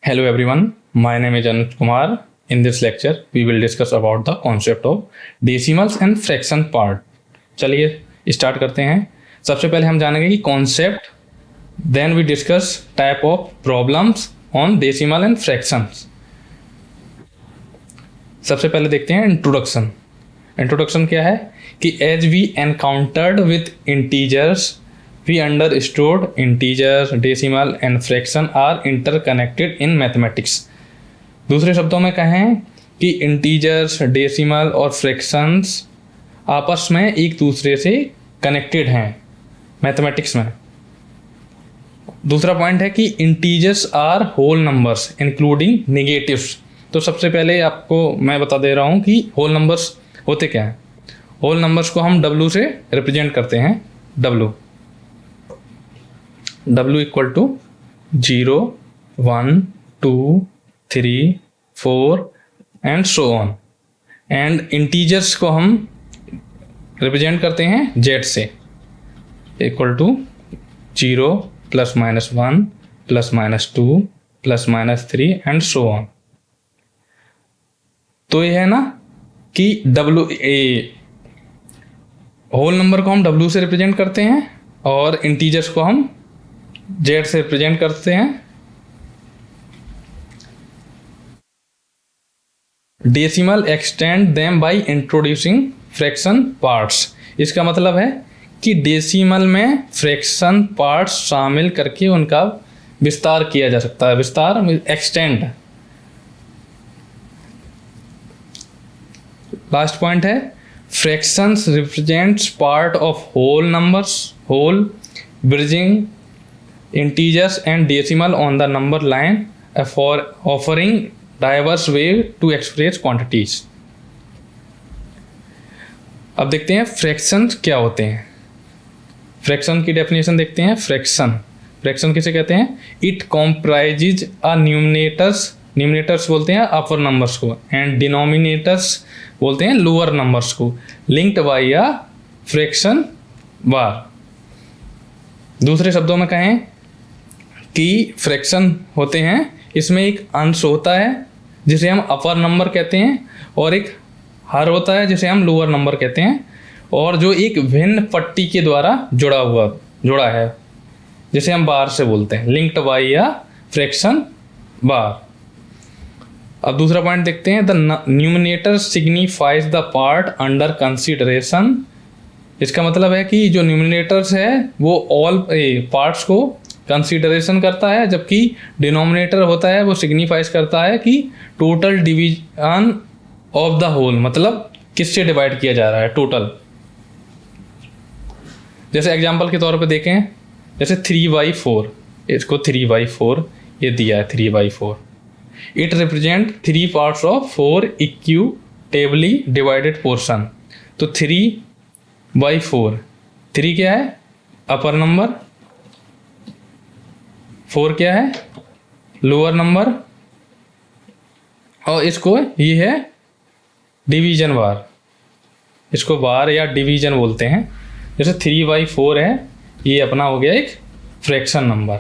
Hello everyone, my name is Anuj Kumar. In this lecture, we will discuss about the concept of decimals and fraction part. चलिए start करते हैं। सबसे पहले हम जानेंगे कि concept, then we discuss type of problems on decimal and fractions. सबसे पहले देखते हैं इंट्रोडक्शन। इंट्रोडक्शन क्या है कि as we encountered with integers we understood integers, decimal and fraction are interconnected in mathematics। दूसरे शब्दों में कहें कि इंटीजर्स, डेसिमल और फ्रैक्शंस आपस में एक दूसरे से कनेक्टेड हैं मैथमेटिक्स में। दूसरा पॉइंट है कि integers are whole numbers including negatives. तो सबसे पहले आपको मैं बता दे रहा हूँ कि होल नंबर्स होते क्या हैं। होल नंबर्स को हम W से रिप्रेजेंट करते हैं। W equal to 0, 1, 2, 3, 4 and so on. And integers को हम रिप्रेजेंट करते हैं Z से, equal to 0 ± 1 ± 2 ± 3 and so on. तो ये है ना कि होल नंबर को हम W से रिप्रेजेंट करते हैं और इंटीजर्स को हम Z से रिप्रेजेंट करते हैं। Decimal extend them by introducing fraction parts. इसका मतलब है कि डेसिमल में फ्रैक्शन पार्ट्स शामिल करके उनका विस्तार किया जा सकता है। विस्तार एक्सटेंड। लास्ट पॉइंट है fractions represents part of whole numbers, whole bridging integers and decimal on the number line, offering diverse way to express quantities। अब देखते हैं फ्रैक्शन क्या होते हैं। फ्रैक्शन की डेफिनेशन देखते हैं। फ्रैक्शन किसे कहते हैं? इट कॉम्प्राइजेज अ न्यूमिनेटर्स बोलते हैं अपर नंबर्स को, एंड डिनोमिनेटर्स बोलते हैं लोअर नंबर्स को, लिंक्ड बाय अ फ्रैक्शन बार। दूसरे शब्दों में कहें कि फ्रैक्शन होते हैं, इसमें एक अंश होता है जिसे हम अपर नंबर कहते हैं और एक हर होता है जिसे हम लोअर नंबर कहते हैं, और जो एक भिन्न पट्टी के द्वारा जुड़ा है जिसे हम बार से बोलते हैं, लिंक्ड बाय या फ्रैक्शन बार। अब दूसरा पॉइंट देखते हैं। The numerator signifies the part under consideration. इसका मतलब है कि जो न्यूमिनेटर्स है वो ऑल पार्ट्स को कंसीडरेशन करता है, जबकि डिनोमिनेटर होता है वो सिग्निफाइज करता है कि total division of the whole, मतलब किससे डिवाइड किया जा रहा है टोटल। जैसे एग्जांपल के तौर पे देखें, जैसे 3/4, इसको 3/4 ये दिया है 3/4। It represent 3 parts of 4 equitably divided portion. तो 3/4, 3 क्या है? अपर नंबर, 4 क्या है? लोअर नंबर, और इसको ये है डिवीजन बार। इसको बार या डिवीजन बोलते हैं। जैसे 3/4 है, ये अपना हो गया एक फ्रैक्शन नंबर।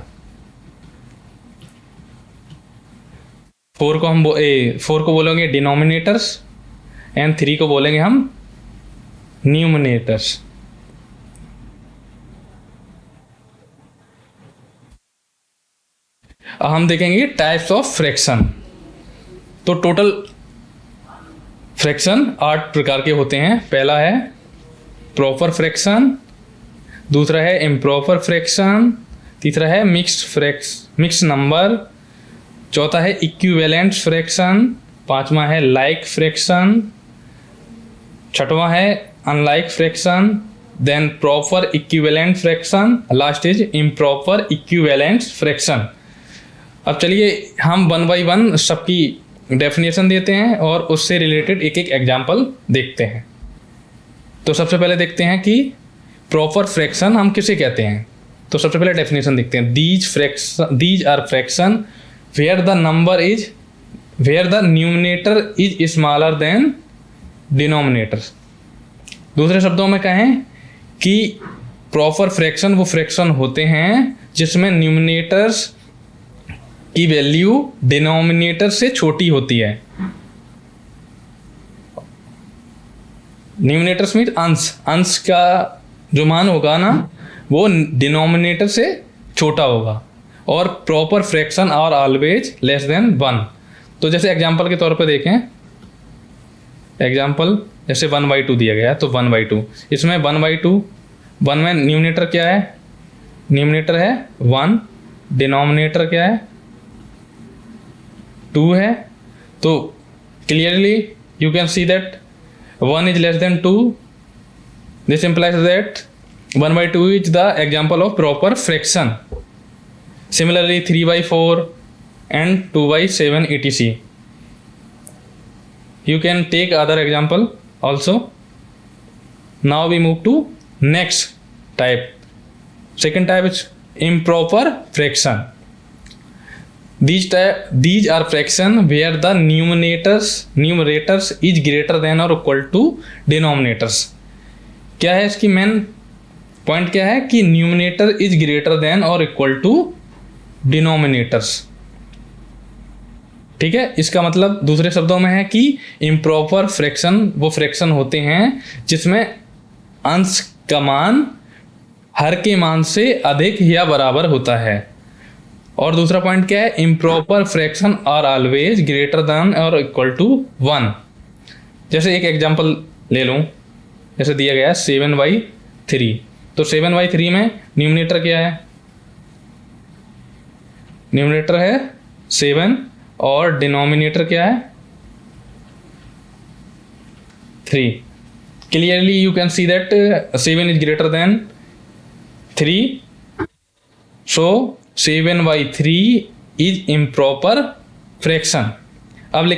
4 को बोलेंगे डिनोमिनेटर्स एंड 3 को बोलेंगे हम न्यूमिनेटर्स। अब हम देखेंगे टाइप्स ऑफ फ्रैक्शन। तो टोटल फ्रैक्शन 8 प्रकार के होते हैं। पहला है प्रॉपर फ्रैक्शन, दूसरा है इम्प्रॉपर फ्रैक्शन, तीसरा है मिक्स नंबर, चौथा है इक्विवेलेंट फ्रैक्शन, पांचवा है लाइक फ्रैक्शन, छठवां है unlike fraction, then proper equivalent fraction, last is improper equivalent fraction. अब चलिए हम 1 by 1 सबकी डेफिनेशन देते हैं और उससे रिलेटेड एक एक एग्जाम्पल देखते हैं। तो सबसे पहले देखते हैं कि प्रॉपर फ्रैक्शन हम किसे कहते हैं। तो सबसे पहले डेफिनेशन देखते हैं। These are fraction where the numerator is smaller than denominator. दूसरे शब्दों में कहें कि प्रॉपर फ्रैक्शन वो फ्रैक्शन होते हैं जिसमें न्यूमिनेटर्स की वैल्यू डिनोमिनेटर से छोटी होती है। न्यूमिनेटर्स मीन अंश, अंश का जो मान होगा ना वो डिनोमिनेटर से छोटा होगा, और proper fraction are always less than 1। तो जैसे एग्जांपल के तौर पे देखें, एग्जांपल जैसे 1/2 दिया गया है, तो 1/2 इसमें 1/2, 1 में न्यूमिनेटर क्या है, न्यूमिनेटर है 1, डिनोमिनेटर क्या है 2 है। तो clearly you can see that 1 is less than 2. This implies that 1/2 is the example of proper fraction. Similarly 3/4 and 2/7 etc. You can take other example also. Now we move to next type. Second type is improper fraction. These are fraction where the numerators is greater than or equal to denominators. क्या है इसकी main point, क्या है कि numerator is greater than और equal to denominators. ठीक है, इसका मतलब दूसरे शब्दों में है कि इम्प्रॉपर फ्रैक्शन वो फ्रैक्शन होते हैं जिसमें अंश का मान हर के मान से अधिक या बराबर होता है। और दूसरा पॉइंट क्या है, improper fraction are always greater than और इक्वल टू 1। जैसे एक एग्जांपल ले लूँ, जैसे दिया गया है 7/3। तो 7/3 में न्यूमिनेटर क्या है, न्यूमिनेटर है 7 और डिनोमिनेटर क्या है 3। Clearly you can see that 7 is greater then 3, so 7/3 is improper fraction. अब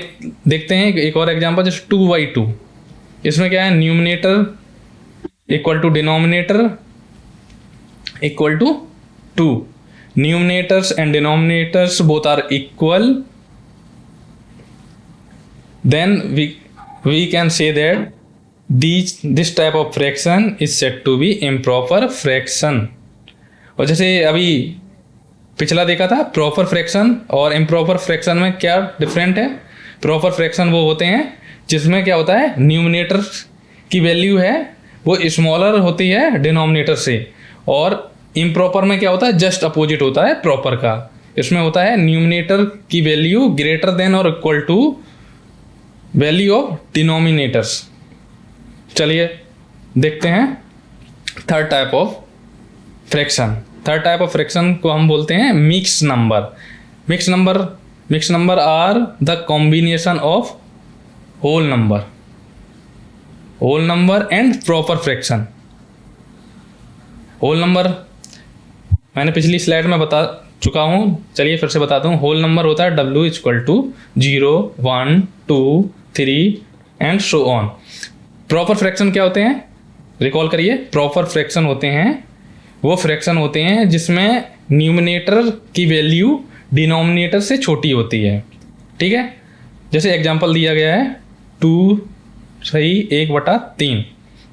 देखते हैं एक और एग्जांपल, जैसे 2/2। इसमें क्या है, numerator equal to denominator equal to 2। Numerators and denominators both are equal, then we can say that this type of fraction is said to be improper fraction। और जैसे अभी पिछला देखा था प्रॉपर फ्रैक्शन और इम्प्रॉपर फ्रैक्शन में क्या different है। प्रॉपर फ्रैक्शन वो होते हैं जिसमें क्या होता है, न्यूमिनेटर की वैल्यू है वो स्मॉलर होती है डिनोमिनेटर से, और इम्प्रॉपर में क्या होता है, जस्ट अपोजिट होता है प्रॉपर का। इसमें होता है न्यूमिनेटर की वैल्यू ग्रेटर देन और equal to value of denominators. चलिए देखते हैं third type of fraction. Third type of fraction को हम बोलते हैं mix number. Mix number are the combination of whole number and proper fraction. Whole number मैंने पिछली स्लाइड में बता चुका हूँ, चलिए फिर से बताता हूँ। होल नंबर होता है W = 0, 1, 2, 3 and so on. Proper fraction क्या होते हैं, रिकॉल करिए। प्रॉपर फ्रैक्शन होते हैं वो फ्रैक्शन होते हैं जिसमें न्यूमिनेटर की वैल्यू डिनोमिनेटर से छोटी होती है। ठीक है, जैसे एग्जांपल दिया गया है 2/1/3।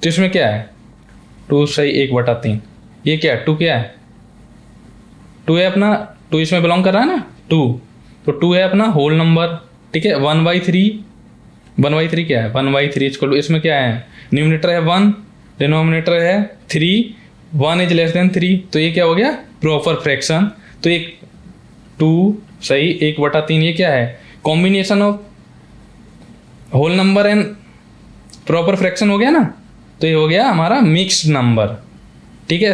तो इसमें क्या है, 2/1/3। ये क्या है, 2 क्या है, 2 है अपना, 2 इसमें बिलोंग कर रहा है ना 2, तो 2 है अपना होल नंबर। ठीक है, 1/3 क्या है, 1/3 इसमें क्या है, न्यूमिनेटर है 1, डिनोमिनेटर है 3, 1 इज लेस देन 3, तो ये क्या हो गया, प्रॉपर फ्रैक्शन। तो एक 2/1/3 ये क्या है, combination of whole number and proper fraction हो गया ना, तो ये हो गया हमारा मिक्स्ड नंबर। ठीक है,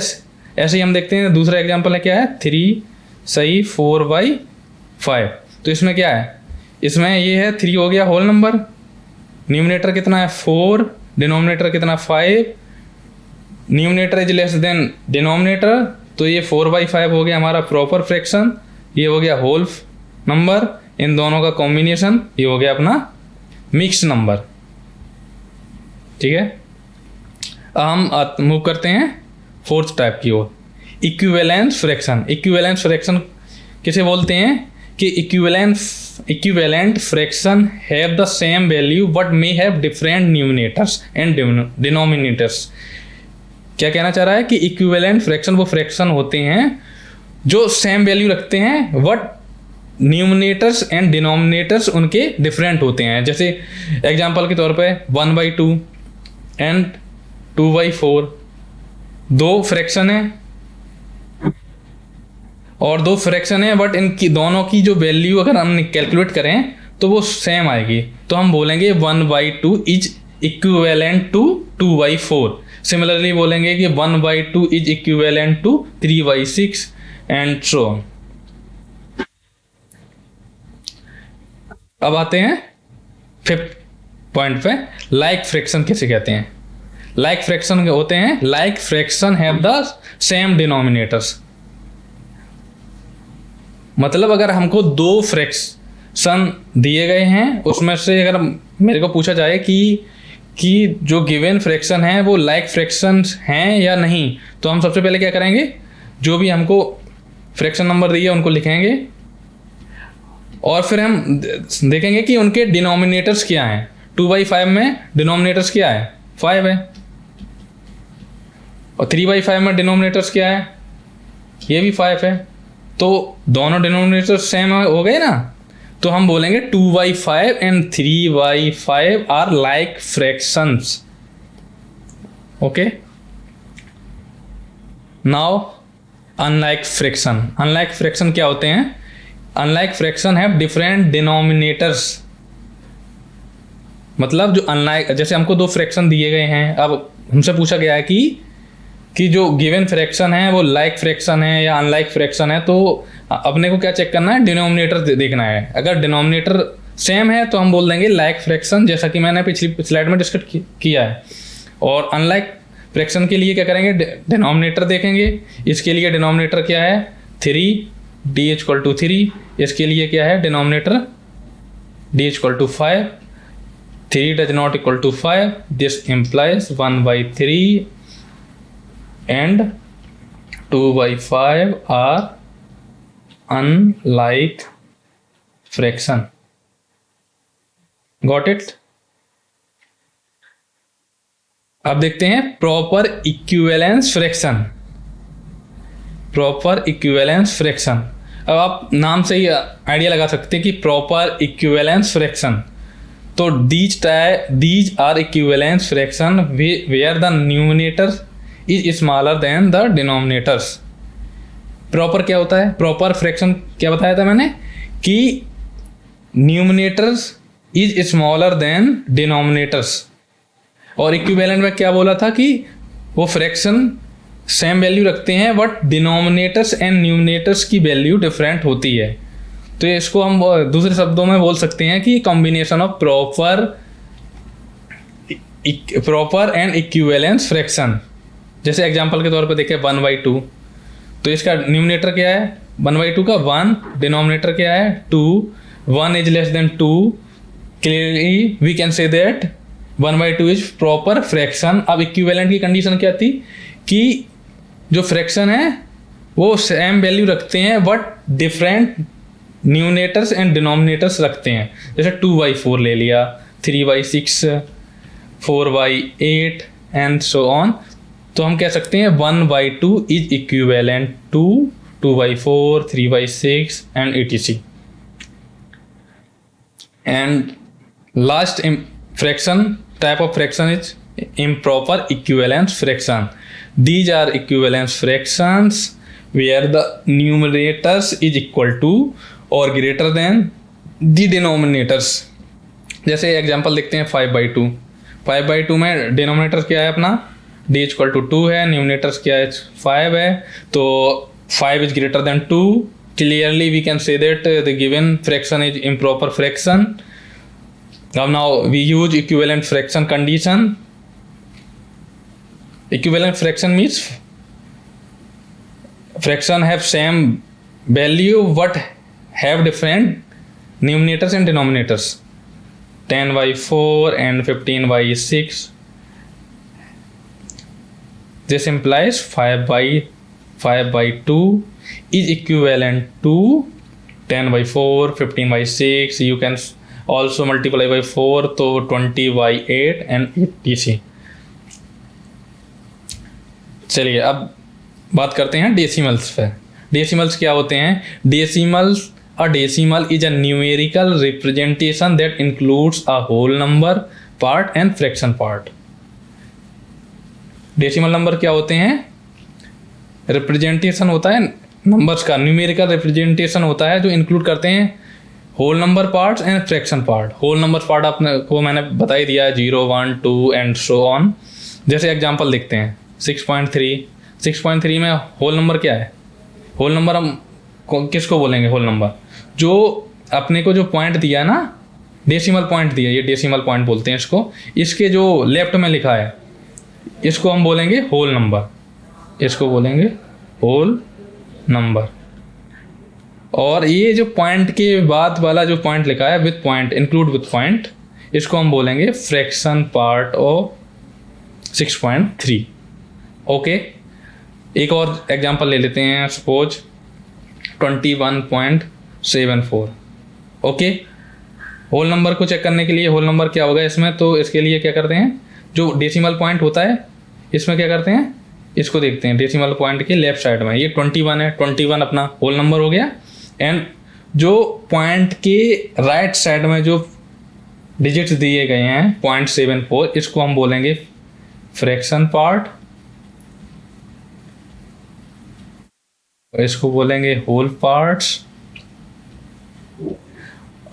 ऐसे ही हम देखते हैं दूसरा एग्जांपल है, क्या है 3/4/5। तो इसमें क्या है, इसमें ये है 3 हो गया होल नंबर, न्यूमिनेटर कितना है 4, डिनोमिनेटर कितना 5, numerator is less then denominator, तो ये 4/5 हो गया हमारा प्रॉपर फ्रैक्शन। ये हो गया होल नंबर, इन दोनों का कॉम्बिनेशन, ये हो गया अपना मिक्स नंबर। ठीक है, हम मूव करते हैं फोर्थ टाइप की ओर, इक्विवेलेंस फ्रैक्शन। इक्विवेलेंस फ्रैक्शन किसे बोलते हैं कि equivalent fraction have the same value but may have different numerators and denominators. क्या कहना चाह रहा है कि इक्विवेलेंट फ्रैक्शन वो फ्रैक्शन होते हैं जो सेम वैल्यू रखते हैं बट न्यूमिनेटर्स एंड डिनोमिनेटर्स उनके डिफरेंट होते हैं। जैसे एग्जांपल के तौर पे 1/2 एंड 2/4 दो फ्रैक्शन है और दो फ्रैक्शन है, बट इनकी दोनों की जो वैल्यू अगर हम कैलकुलेट करें तो वो सेम आएगी। तो हम बोलेंगे 1/2 इज इक्विवेलेंट टू 2/4। सिमिलरली बोलेंगे कि 1/2 is equivalent to 3/6 and so on. अब आते हैं 5th पॉइंट पे, लाइक फ्रैक्शन किसे कहते हैं। लाइक फ्रैक्शन होते हैं, like fraction have the same denominators. मतलब अगर हमको दो फ्रैक्शन दिए गए हैं, उसमें से अगर मेरे को पूछा जाए कि जो गिवन फ्रैक्शन है वो लाइक फ्रैक्शन हैं या नहीं, तो हम सबसे पहले क्या करेंगे, जो भी हमको फ्रैक्शन नंबर दिए उनको लिखेंगे और फिर हम देखेंगे कि उनके डिनोमिनेटर्स क्या हैं। 2/5 में डिनोमिनेटर्स क्या है, 5 है, और 3/5 में डिनोमिनेटर्स क्या है, ये भी 5 है। तो दोनों डिनोमिनेटर्स सेम हो गए ना, तो हम बोलेंगे 2/5 and 3/5 are like fractions. Okay, now unlike fraction. Unlike fraction क्या होते हैं? Unlike fraction have different denominators. मतलब जो अनलाइक, जैसे हमको दो फ्रैक्शन दिए गए हैं, अब हमसे पूछा गया है कि जो गिवन फ्रैक्शन है वो लाइक फ्रैक्शन है या अनलाइक फ्रैक्शन है, तो अपने को क्या चेक करना है, डिनोमिनेटर देखना है। अगर डिनोमिनेटर सेम है तो हम बोल देंगे लाइक फ्रैक्शन, जैसा कि मैंने पिछली स्लाइड में डिस्कस किया है। और अनलाइक फ्रैक्शन के लिए क्या करेंगे, डिनोमिनेटर देखेंगे। इसके लिए डिनोमिनेटर क्या है, 3, d = 3। इसके लिए क्या है denominator, d = 5, 3 does not equal to 5, this implies 1/3 and 2/5 are unlike fraction. Got it? अब देखते हैं proper equivalence fraction. Proper equivalence fraction, अब आप नाम से ही आइडिया लगा सकते हैं कि प्रॉपर इक्विवेलेंस फ्रैक्शन। तो these are equivalence fraction where the numerator is smaller than the denominators. Proper क्या होता है, प्रॉपर फ्रैक्शन क्या बताया था मैंने, कि numerators is smaller then denominators. और इक्विवेलेंट में क्या बोला था कि वो फ्रैक्शन सेम वैल्यू रखते हैं, बट डिनोमिनेटर्स एंड न्यूमिनेटर्स की वैल्यू डिफरेंट होती है। तो इसको हम दूसरे शब्दों में बोल सकते हैं कि combination of proper and equivalence fraction. जैसे एग्जांपल के तौर पे देखें 1/2, तो इसका न्यूमिनेटर क्या है 1/2 का 1, डिनोमिनेटर क्या है 2, 1 is less than 2, clearly we can say that 1/2 is proper fraction. अब इक्विवेलेंट की कंडीशन क्या थी कि जो फ्रैक्शन है वो सेम वैल्यू रखते हैं but different numerators and denominators रखते हैं। जैसे 2/4 ले लिया, 3/6, 4/8 एंड सो ऑन। तो हम कह सकते हैं 1/2 is equivalent to 2/4, 3/6 and etc. And last fraction type of fraction is improper equivalence fraction. These are equivalence fractions where the numerators is equal to or greater than the denominators. जैसे example देखते हैं 5/2। 5/2 में denominator क्या है अपना, d = 2 है, numerators क्या है 5 है, तो 5 is greater than 2. Clearly we can say that the given fraction is improper fraction. Now we use equivalent fraction condition. Equivalent fraction means fraction have same value but have different numerators and denominators. 10/4 and 15/6. This implies 5/2 is equivalent to 10/4, 15/6. You can also multiply by 4, तो 20/8 and etc. चलिए अब बात करते हैं decimals पे। Decimals क्या होते हैं, decimals A decimal is a numerical representation that includes a whole number part and fraction part. Decimal number क्या होते हैं? रिप्रेजेंटेशन होता है नंबर्स का, न्यूमेरिकल रिप्रेजेंटेशन होता है जो इंक्लूड करते हैं whole number parts and fraction part. Whole number part आपने को मैंने बता ही दिया है, 0, 1, 2 एंड सो ऑन. जैसे एग्जांपल देखते हैं 6.3 में होल नंबर क्या है? होल नंबर हम किसको बोलेंगे? होल नंबर जो अपने को जो पॉइंट दिया ना, डेसिमल पॉइंट दिया, ये डेसिमल पॉइंट बोलते हैं इसको. इसके जो लेफ्ट में लिखा है इसको हम बोलेंगे होल नंबर, इसको बोलेंगे होल नंबर. और ये जो पॉइंट के बाद वाला जो पॉइंट लिखा है with point, include with point, इसको हम बोलेंगे फ्रैक्शन पार्ट ऑफ 6.3. ओके, एक और एग्जांपल ले लेते हैं. सपोज 21.74. ओके, होल नंबर को चेक करने के लिए होल नंबर क्या होगा इसमें, तो इसके लिए क्या करते हैं, जो डेसिमल पॉइंट होता है इसमें क्या करते हैं, इसको देखते हैं डेसिमल पॉइंट के लेफ्ट साइड में. ये 21 है, 21 अपना होल नंबर हो गया. एंड जो पॉइंट के राइट साइड में जो डिजिट्स दिए गए हैं 0.74, इसको हम बोलेंगे फ्रैक्शन पार्ट, इसको बोलेंगे whole parts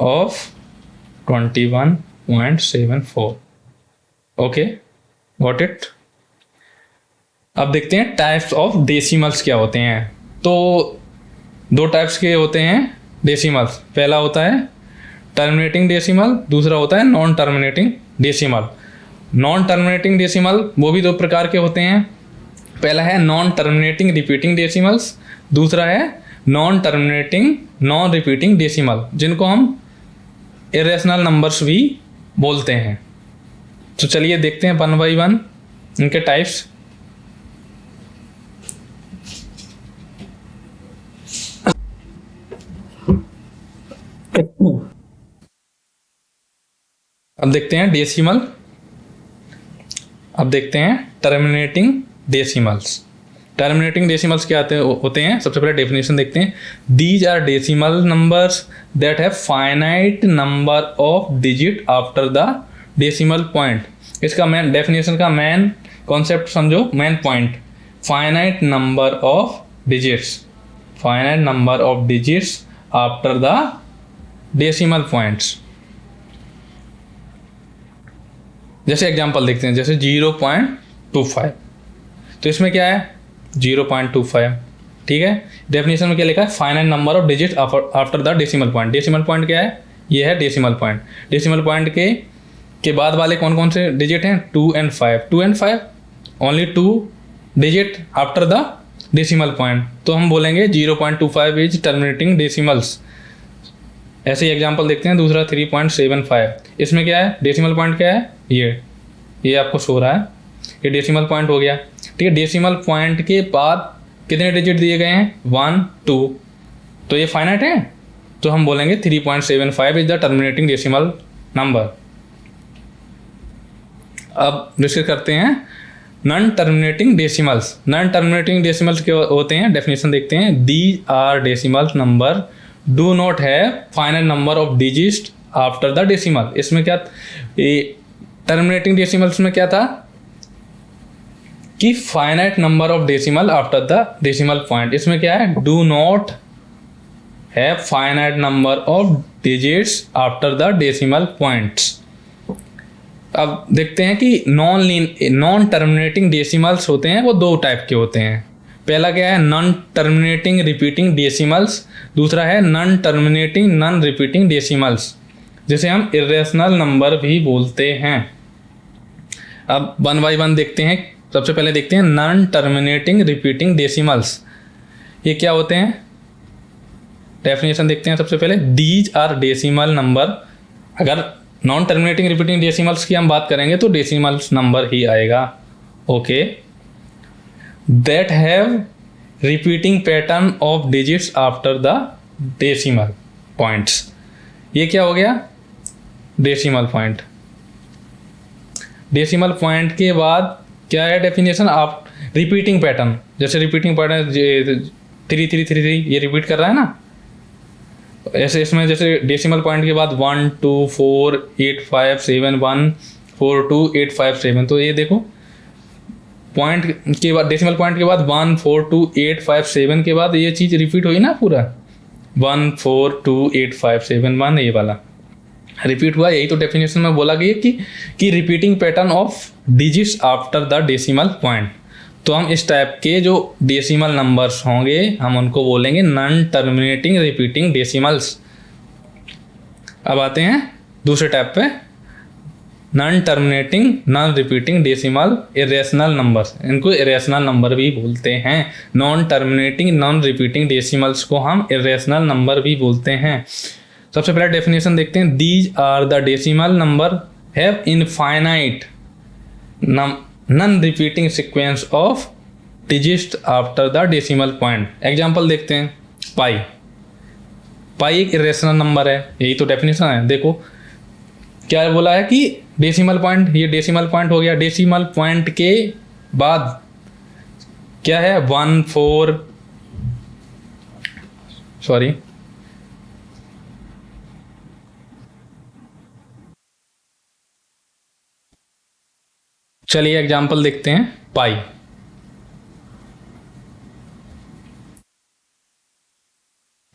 of 21.74. Okay, got it. अब देखते हैं टाइप्स ऑफ डेसिमल्स क्या होते हैं. तो 2 टाइप्स के होते हैं डेसिमल्स. पहला होता है टर्मिनेटिंग डेसिमल, दूसरा होता है non terminating decimal. Non terminating decimal वो भी 2 प्रकार के होते हैं. पहला है नॉन टर्मिनेटिंग रिपीटिंग डेसिमल्स, दूसरा है non terminating non repeating decimal, जिनको हम इरेशनल नंबर्स भी बोलते हैं. तो चलिए देखते हैं 1 by 1 इनके टाइप्स. अब देखते हैं डेसिमल. अब देखते हैं टर्मिनेटिंग डेसिमल्स. टर्मिनेटिंग डेसिमल्स क्या होते हैं? सबसे पहले डेफिनेशन देखते हैं. These are decimal numbers that have finite number of digit after the decimal point. इसका मेन डेफिनेशन का मेन कॉन्सेप्ट समझो, main point, finite number of digits, finite number of digits after the decimal points. जैसे example देखते हैं, जैसे 0.25, तो इसमें क्या है 0.25. ठीक है, डेफिनेशन में क्या लिखा है? Finite number of digit after the decimal point. Decimal point क्या है? ये है डेसिमल पॉइंट. डेसिमल पॉइंट के बाद वाले कौन कौन से डिजिट हैं? 2 and 5. 2 and 5 only 2 digit after the decimal point, तो हम बोलेंगे 0.25 इज टर्मिनेटिंग डेसिमल्स. ऐसे ही एग्जांपल देखते हैं. दूसरा 3.75, इसमें क्या है? डेसिमल पॉइंट क्या है? ये आपको शो रहा है, ये डेसिमल पॉइंट हो गया. ठीक है, डेसिमल पॉइंट के बाद कितने डिजिट दिए गए हैं? 1, 2, तो ये फाइनाइट है, तो हम बोलेंगे 3.75 is the terminating decimal number. अब डिस्कस करते हैं non terminating decimals. Non terminating decimals क्या होते हैं? डेफिनेशन देखते हैं. These are decimal number do not have finite number of digit after the decimal. इसमें क्या, टर्मिनेटिंग डेसिमल्स में क्या था कि finite number of decimal after the decimal point. इसमें क्या है? Do not have finite number of digits after the decimal points. अब देखते हैं कि नॉन टर्मिनेटिंग डेसिमल्स होते हैं वो 2 टाइप के होते हैं. पहला क्या है? नॉन टर्मिनेटिंग रिपीटिंग डेसिमल्स, दूसरा है non terminating non repeating decimals, जिसे हम इरेशनल नंबर भी बोलते हैं. अब 1 by 1 देखते हैं. सबसे पहले देखते हैं नॉन टर्मिनेटिंग रिपीटिंग डेसिमल्स. ये क्या होते हैं? डेफिनेशन देखते हैं सबसे पहले. These are decimal number. अगर नॉन टर्मिनेटिंग रिपीटिंग डेसिमल्स की हम बात करेंगे तो डेसिमल्स नंबर ही आएगा. Okay, that have repeating pattern of digits after the decimal points. ये क्या हो गया? Decimal point. डेसिमल पॉइंट के बाद क्या है डेफिनेशन? आप रिपीटिंग पैटर्न, जैसे रिपीटिंग पैटर्न 3333 ये रिपीट कर रहा है ना, ऐसे इसमें जैसे डेसिमल पॉइंट के बाद 1 2 4 8 5 7 1 4 2 8 5 7, तो ये देखो पॉइंट के बाद डेसिमल पॉइंट के बाद 1 4 2 8 5 7 के बाद ये चीज़ रिपीट हुई ना पूरा 1 4 2 8 5 7 1, ये वाला रिपीट हुआ। यही तो डेफिनेशन में बोला गया कि repeating pattern of digits after the decimal point. तो हम इस टाइप के जो डेसिमल नंबर्स होंगे हम उनको बोलेंगे नॉन टर्मिनेटिंग रिपीटिंग डेसिमल्स। अब आते हैं दूसरे टाइप पे, non terminating non repeating decimal irrational numbers. इनको इरेशनल नंबर भी बोलते हैं। Non terminating non repeating decimals को हम इरेशनल नंबर भी बोलते हैं। सबसे पहले डेफिनेशन देखते हैं। These are the decimal number have infinite non repeating sequence of digits after the decimal point. Example देखते हैं। पाई, पाई एक इरेशनल नंबर है, यही तो डेफिनेशन है। देखो क्या बोला है कि डेसिमल पॉइंट, ये डेसिमल पॉइंट हो गया। डेसिमल पॉइंट के बाद क्या है 1 4, सॉरी चलिए एग्जांपल देखते हैं। पाई,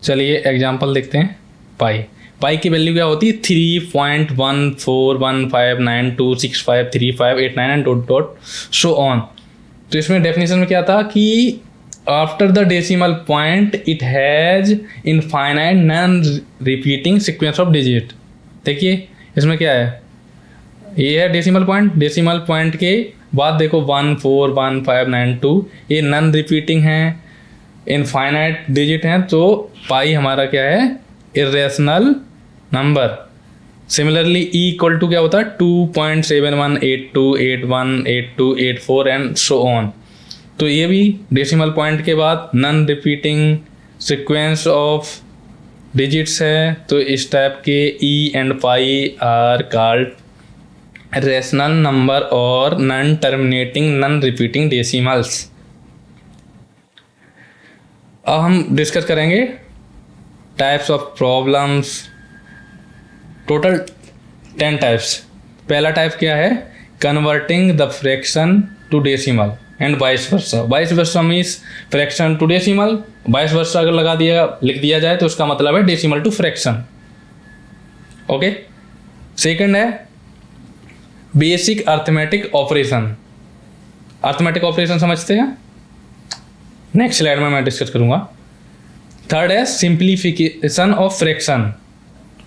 चलिए एग्जांपल देखते हैं। पाई, पाई की वैल्यू क्या होती है 3.1415926535 and dot dot so on. तो इसमें डेफिनेशन में क्या था कि after the decimal point it has infinite non repeating sequence of digit. देखिए इसमें क्या है, ये है डेसिमल पॉइंट। डेसिमल पॉइंट के बाद देखो 1 4 1 5 9 2, ये नॉन रिपीटिंग है, इनफाइनाइट डिजिट हैं। तो पाई हमारा क्या है irrational number. Similarly e equal to क्या होता है 2.7182818284 एंड सो ऑन। तो ये भी डेसिमल पॉइंट के बाद non repeating sequence of digits है। तो इस टाइप के e and pi are called rational number और non terminating non repeating decimals. अब हम डिस्कस करेंगे types of problems. Total 10 types. पहला टाइप क्या है, converting the fraction to decimal and vice versa. Vice versa means fraction to decimal, vice versa अगर लिख दिया जाए तो उसका मतलब है decimal to fraction. Okay. Second है basic arithmetic operation. Arithmetic operation समझते हैं, नेक्स्ट स्लाइड में मैं डिस्कस करूंगा। थर्ड है simplification of fraction,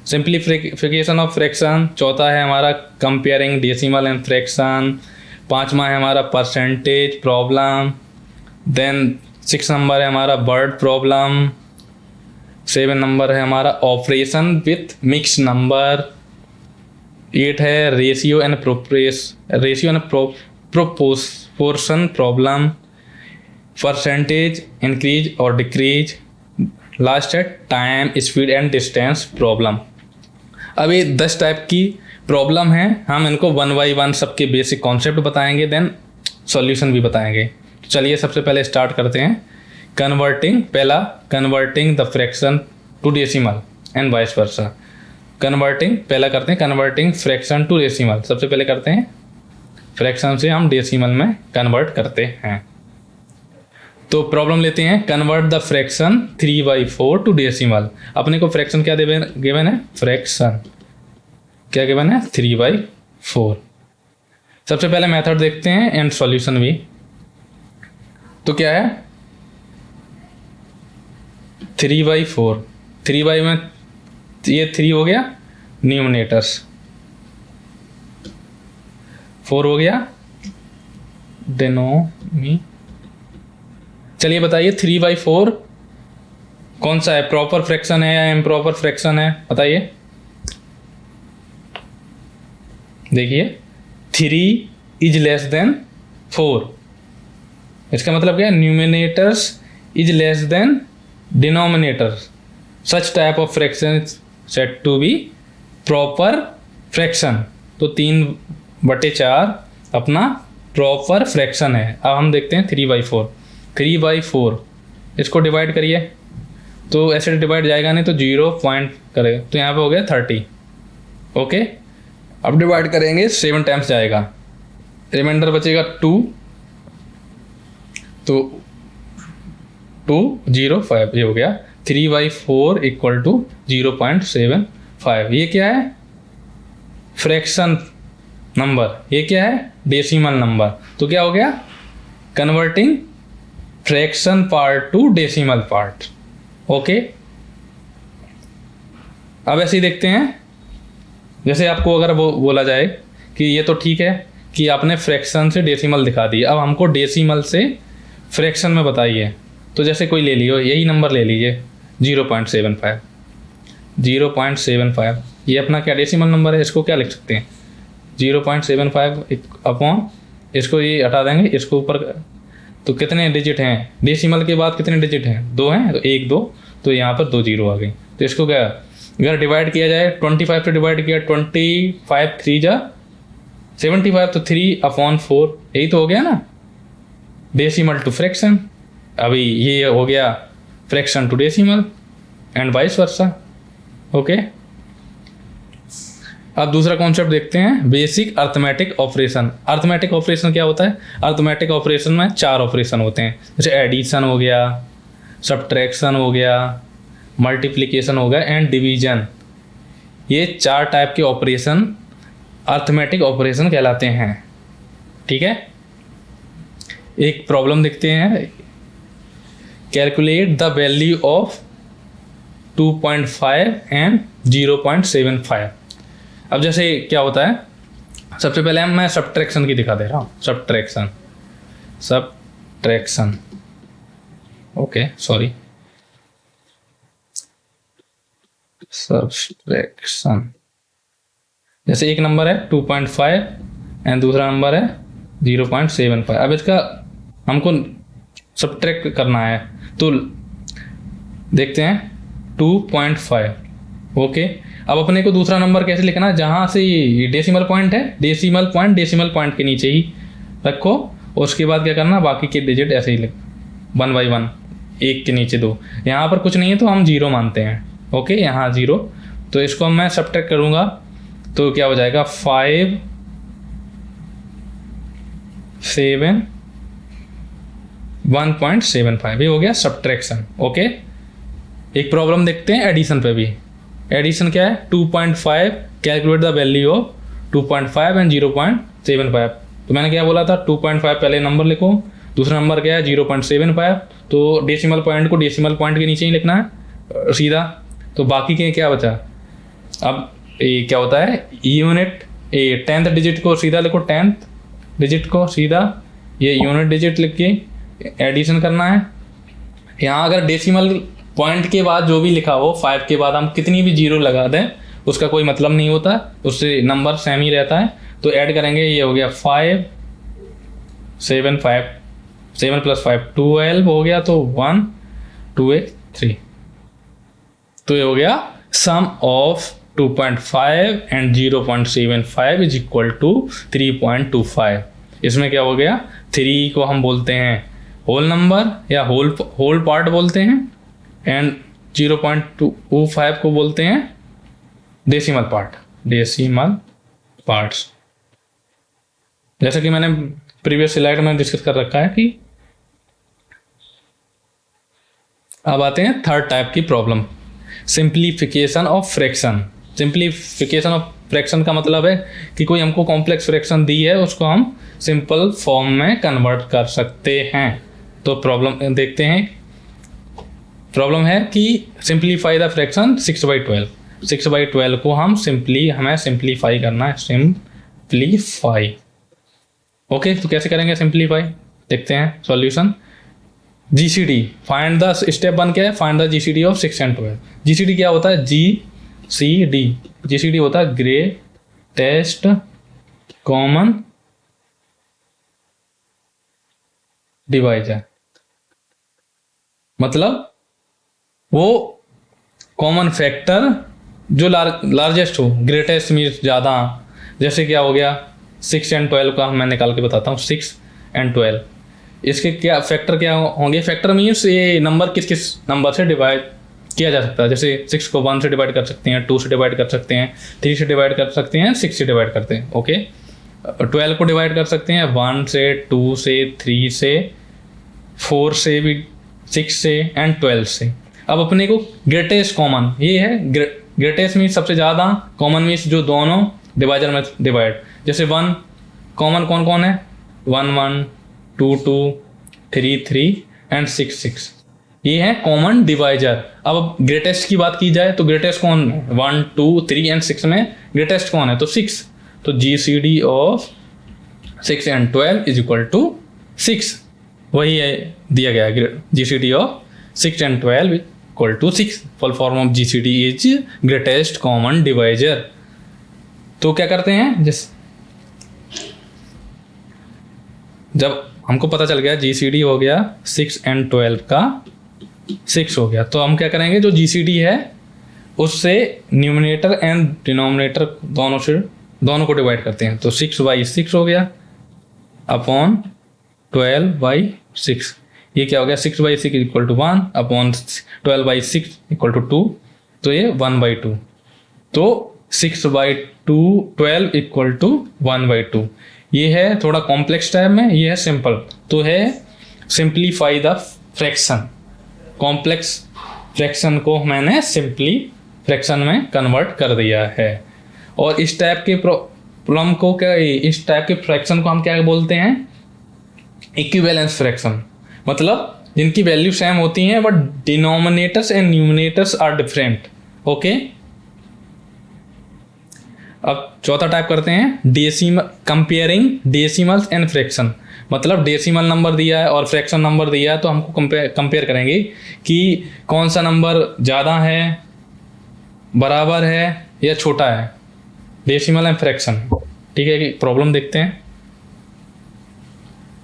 simplification of fraction. चौथा है हमारा कंपेयरिंग डेसिमल एंड फ्रैक्शन। पांचवा है हमारा परसेंटेज प्रॉब्लम। देन 6 नंबर है हमारा वर्ड प्रॉब्लम। 7 नंबर है हमारा ऑपरेशन विथ मिक्स नंबर। 8 है ratio and proportion problem. Percentage increase और डिक्रीज। लास्ट है time speed and distance problem. अभी 10 टाइप की प्रॉब्लम है, हम इनको 1 बाई 1 सबके बेसिक कॉन्सेप्ट बताएंगे, देन सॉल्यूशन भी बताएंगे। तो चलिए सबसे पहले स्टार्ट करते हैं। कन्वर्टिंग, पहला converting the fraction to decimal and vice versa. Converting पहला करते हैं, कन्वर्टिंग फ्रैक्शन टू डेसिमल। सबसे पहले करते हैं फ्रैक्शन से हम डेसिमल में कन्वर्ट करते हैं। तो प्रॉब्लम लेते हैं, convert the fraction 3/4 to decimal. अपने को फ्रैक्शन क्या गिवन है, फ्रैक्शन क्या गिवन है 3/4। सबसे पहले मेथड देखते हैं एंड सॉल्यूशन भी। तो क्या है 3/4, 3 में ये 3 हो गया न्यूमरेटर्स, 4 हो गया डिनोमी। चलिए बताइए 3/4 कौन सा है, प्रॉपर फ्रैक्शन है या इम्प्रॉपर फ्रैक्शन है, बताइए। देखिए 3 इज लेस देन 4, इसका मतलब क्या है numerators is less than denominators. Such type of fraction set to be proper fraction. तो 3/4 अपना प्रॉपर फ्रैक्शन है। अब हम देखते हैं 3/4। 3/4 इसको डिवाइड करिए, तो ऐसे डिवाइड जाएगा नहीं, तो 0 पॉइंट करेगा, तो यहाँ पे हो गया 30। ओके, अब डिवाइड करेंगे 7 टाइम्स जाएगा, रिमाइंडर बचेगा 2, तो 205 ये हो गया 3/4 इक्वल टू 0.75। ये क्या है? Fraction number. ये क्या है? Decimal number. तो क्या हो गया? Converting fraction part two decimal part. Okay, अब ऐसे ही देखते हैं, जैसे आपको अगर वो बोला जाए कि ये तो ठीक है कि आपने फ्रैक्शन से डेसिमल दिखा दिया, अब हमको डेसिमल से फ्रैक्शन में बताइए। तो जैसे कोई ले लियो, यही नंबर ले लीजिए 0.75। 0.75 ये अपना क्या डेसिमल नंबर है, इसको क्या लिख सकते हैं 0.75 अपॉन, इसको ये हटा देंगे, इसको ऊपर, तो कितने डिजिट हैं डेसिमल के बाद, कितने डिजिट हैं? 2 हैं, तो 1 2, तो यहाँ पर 2 0 आ गई। तो इसको क्या, अगर डिवाइड किया जाए 25 से डिवाइड किया, 25 3 जा 75, तो 3/4, यही तो हो गया ना डेसिमल टू फ्रैक्शन। अभी ये हो गया fraction to decimal and vice versa. Okay, अब दूसरा कॉन्सेप्ट देखते हैं, basic arithmetic operation. Arithmetic operation क्या होता है? अर्थमेटिक ऑपरेशन में 4 ऑपरेशन होते हैं, जैसे एडिशन हो गया, सब्ट्रैक्शन हो गया, मल्टीप्लिकेशन हो गया एंड डिवीजन। ये 4 टाइप के ऑपरेशन अर्थमेटिक ऑपरेशन कहलाते हैं। ठीक है, एक प्रॉब्लम देखते हैं, calculate the value of 2.5 and 0.75। अब जैसे क्या होता है, सबसे पहले मैं सब्ट्रैक्शन की दिखा दे रहा हूँ। Subtraction, okay sorry, subtraction. जैसे एक नंबर है 2.5 एंड दूसरा नंबर है 0.75। अब इसका हमको सब्ट्रैक्ट करना है, तो देखते हैं 2.5। ओके, अब अपने को दूसरा नंबर कैसे लिखना है, जहाँ से ये डेसिमल पॉइंट है, डेसिमल पॉइंट के नीचे ही रखो, और उसके बाद क्या करना, बाकी के डिजिट ऐसे ही लिख 1 by 1, एक के नीचे 2। यहाँ पर कुछ नहीं है तो हम 0 मानते हैं। ओके, यहाँ 0, तो इसको मैं सब्ट्रैक्ट करूँगा तो क्या हो जाएगा 5 7 1.75। ये हो गया सब्ट्रैक्शन। ओके, एक प्रॉब्लम देखते हैं एडिशन पे भी। एडिशन क्या है? 2.5, calculate the value of 2.5 and 0.75। तो मैंने क्या बोला था, 2.5 पहले नंबर लिखो, दूसरा नंबर क्या है 0.75, तो डेसिमल पॉइंट को डेसिमल पॉइंट के नीचे ही लिखना है सीधा। तो बाकी के क्या बचा, अब ये क्या होता है, यूनिट, 10th डिजिट को सीधा लिखो, 10th डिजिट को सीधा ये यूनिट डिजिट लिख के एडिशन करना है। यहाँ अगर डेसिमल पॉइंट के बाद जो भी लिखा हो, 5 के बाद हम कितनी भी 0 लगा दें उसका कोई मतलब नहीं होता, उससे नंबर सेम ही रहता है। तो ऐड करेंगे, ये हो गया 5 7 5 7 + 5 12 हो गया, तो 1 2 8 3। तो ये हो गया sum of 2.5 and 0.75 is equal to 3.25। इसमें क्या हो गया, 3 को हम बोलते हैं होल नंबर या होल पार्ट बोलते हैं, एंड 0.25 को बोलते हैं डेसिमल पार्ट्स। जैसा कि मैंने प्रीवियस स्लाइड में डिस्कस कर रखा है कि अब आते हैं थर्ड टाइप की problem, simplification of fraction. Simplification of fraction का मतलब है कि कोई हमको कॉम्प्लेक्स फ्रैक्शन दी है, उसको हम सिंपल फॉर्म में कन्वर्ट कर सकते हैं। तो प्रॉब्लम देखते हैं, प्रॉब्लम है कि सिंप्लीफाई द फ्रैक्शन 6/12। 6/12 को हमें सिंप्लीफाई करना है, सिंप्लीफाई। ओके, तो कैसे करेंगे सिंप्लीफाई, देखते हैं solution. GCD, find the, step 1 क्या है, find the GCD of 6 and 12। GCD क्या होता है, जीसीडी होता है ग्रेटेस्ट कॉमन डिवाइजर। मतलब वो कॉमन फैक्टर जो लार्जेस्ट हो, ग्रेटेस्ट मीन्स ज़्यादा। जैसे क्या हो गया 6 and 12 का मैं निकाल के बताता हूँ, 6 and 12 इसके क्या फैक्टर क्या होंगे। फैक्टर मीन्स ये नंबर किस किस नंबर से डिवाइड किया जा सकता है। जैसे 6 को 1 से डिवाइड कर सकते हैं, 2 से डिवाइड कर सकते हैं, 3 से डिवाइड कर सकते हैं, 6 से डिवाइड करते हैं। ओके, 12 को डिवाइड कर सकते हैं 1 से, 2 से, 3 से, 4 से भी, 6 से एंड 12 से। अब अपने को ग्रेटेस्ट कॉमन ये है, ग्रेटेस्ट मीन्स सबसे ज़्यादा, कॉमन मीन्स जो दोनों डिवाइजर में डिवाइड। जैसे 1 कॉमन कौन कौन है, 1 1, 2 2, 3 3 एंड 6 6, ये है कॉमन डिवाइजर। अब ग्रेटेस्ट की बात की जाए तो ग्रेटेस्ट कौन है, 1 2 3 एंड 6 में ग्रेटेस्ट कौन है, तो 6। तो GCD of 6 and 12 is equal to 6, वही है दिया गया है। GCD of 6 and 12 equal to 6। Full form of GCD is greatest common divisor. तो क्या करते हैं, जब हमको पता चल गया GCD हो गया 6 एंड 12 का 6 हो गया, तो हम क्या करेंगे, जो GCD है उससे न्यूमिनेटर एंड डिनोमिनेटर दोनों को डिवाइड करते हैं। तो 6/6 हो गया अपॉन 12/6। ये क्या हो गया, 6/6 equal to 1 upon 12/6 equal to 2, तो ये 1/2। तो 6/2 12 इक्वल टू 1/2। ये है थोड़ा कॉम्प्लेक्स टाइप में, ये है सिंपल। तो है simplify the fraction, complex fraction को मैंने सिंपली फ्रैक्शन में कन्वर्ट कर दिया है। और इस टाइप के प्रॉब्लम को क्या, इस टाइप के फ्रैक्शन को हम क्या बोलते हैं, इक्विवेलेंस फ्रैक्शन। मतलब जिनकी वैल्यू सेम होती हैं but denominators and numerators are different. Okay, अब चौथा टाइप करते हैं decimal, comparing decimals and fraction. मतलब डेसिमल नंबर दिया है और फ्रैक्शन नंबर दिया है, तो हमको कंपेयर करेंगे कि कौन सा नंबर ज़्यादा है, बराबर है या छोटा है, डेसिमल एंड फ्रैक्शन। ठीक है, प्रॉब्लम देखते हैं।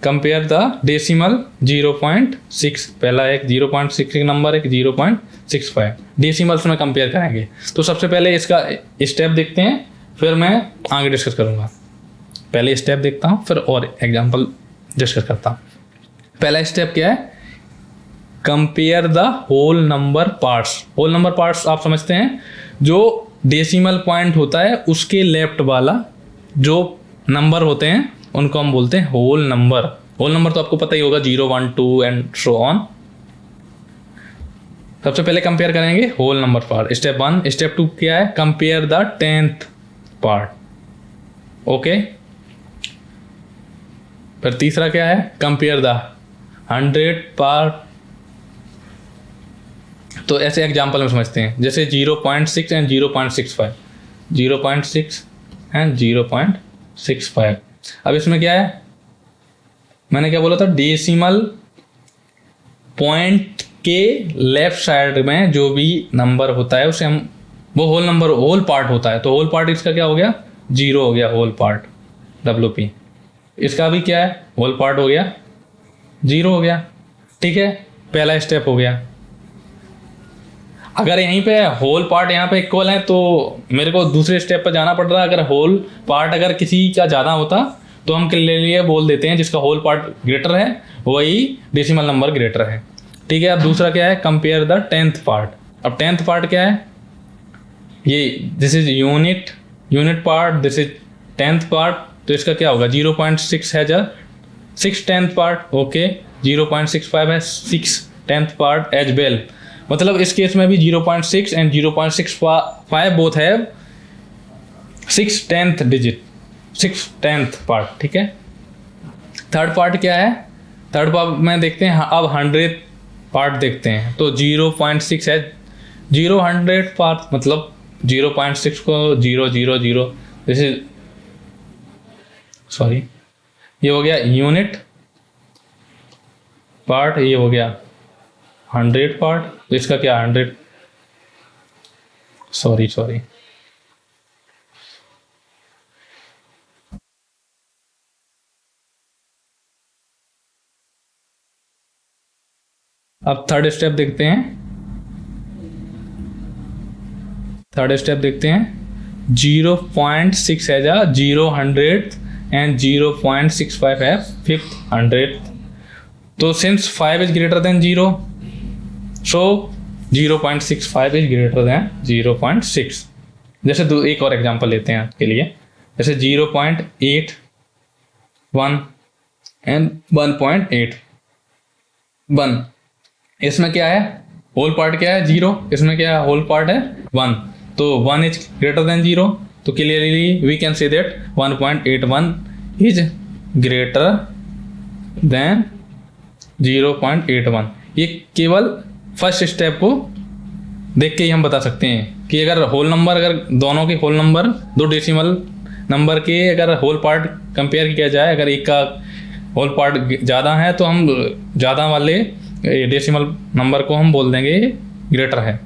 कंपेयर द डेसिमल 0.6, पहला एक 0.6 नंबर, एक 0.65, डेसिमल्स में कंपेयर करेंगे। तो सबसे पहले इसका स्टेप देखते हैं, फिर मैं आगे डिस्कस करूँगा। पहले स्टेप देखता हूँ, फिर और एग्जांपल डिस्कस करता हूँ। पहला स्टेप क्या है, compare the whole number parts. Whole number parts आप समझते हैं, जो डेसिमल पॉइंट होता है उसके लेफ्ट वाला जो नंबर होते हैं उनको हम बोलते हैं होल नंबर। होल नंबर तो आपको पता ही होगा, 0 1 2 एंड सो ऑन। सबसे पहले कंपेयर करेंगे whole number part, step 1। Step 2 क्या है, compare the 10th part. Okay, फिर तीसरा क्या है, कंपेयर द 100th पार्ट। तो ऐसे एग्जाम्पल में समझते हैं, जैसे 0.6 एंड 0.65, 0.6 एंड 0.65। अब इसमें क्या है, मैंने क्या बोला था, डेसिमल पॉइंट के लेफ्ट साइड में जो भी नंबर होता है उसे हम, वो होल नंबर, होल पार्ट होता है। तो होल पार्ट इसका क्या हो गया, 0 हो गया होल पार्ट, WP। इसका भी क्या है, होल पार्ट हो गया, 0 हो गया। ठीक है, पहला स्टेप हो गया। अगर यहीं पे होल पार्ट यहाँ पे इक्वल है तो मेरे को दूसरे स्टेप पर जाना पड़ रहा है। अगर होल पार्ट अगर किसी का ज़्यादा होता तो हम के लिए बोल देते हैं जिसका होल पार्ट ग्रेटर है वही डेसिमल नंबर ग्रेटर है। ठीक है, अब दूसरा क्या है, कंपेयर द 10th पार्ट। अब 10th पार्ट क्या है, ये this is unit part, this is 10th part. तो इसका क्या होगा, 0.6 है जा 6/10 पार्ट। ओके, 0.65 है 6/10 पार्ट एज वेल। मतलब इस केस में भी 0.6 एंड 0.65 बोथ है 6/10 डिजिट, 6/10 पार्ट। ठीक है, थर्ड पार्ट क्या है, थर्ड पार्ट में देखते हैं। अब 100th पार्ट देखते हैं, तो 0.6 है 100th पार्ट, मतलब 0.6 को 0 0 0, दिस इज सॉरी, ये हो गया यूनिट पार्ट, ये हो गया 100th पार्ट। तो इसका क्या 100, सॉरी अब थर्ड स्टेप देखते हैं। थर्ड स्टेप देखते हैं, 0.6 है जा 0/100th एंड 0.65 है 5/100th। तो since 5 is greater than 0, so 0.65 is greater then 0.6। जैसे एक और एग्जांपल लेते हैं आपके लिए, जैसे 0.81 एंड 1.81। इसमें क्या है, होल पार्ट क्या है 0, इसमें क्या है होल पार्ट है 1, तो 1 इज ग्रेटर देन 0, तो clearly we can say that 1.81 is greater than 0.81। ये केवल फर्स्ट स्टेप को देख के ही हम बता सकते हैं कि अगर होल नंबर, अगर दोनों के होल नंबर, दो डेसिमल नंबर के अगर होल पार्ट कंपेयर किया जाए, अगर एक का होल पार्ट ज़्यादा है तो हम ज़्यादा वाले डेसिमल नंबर को हम बोल देंगे ग्रेटर है।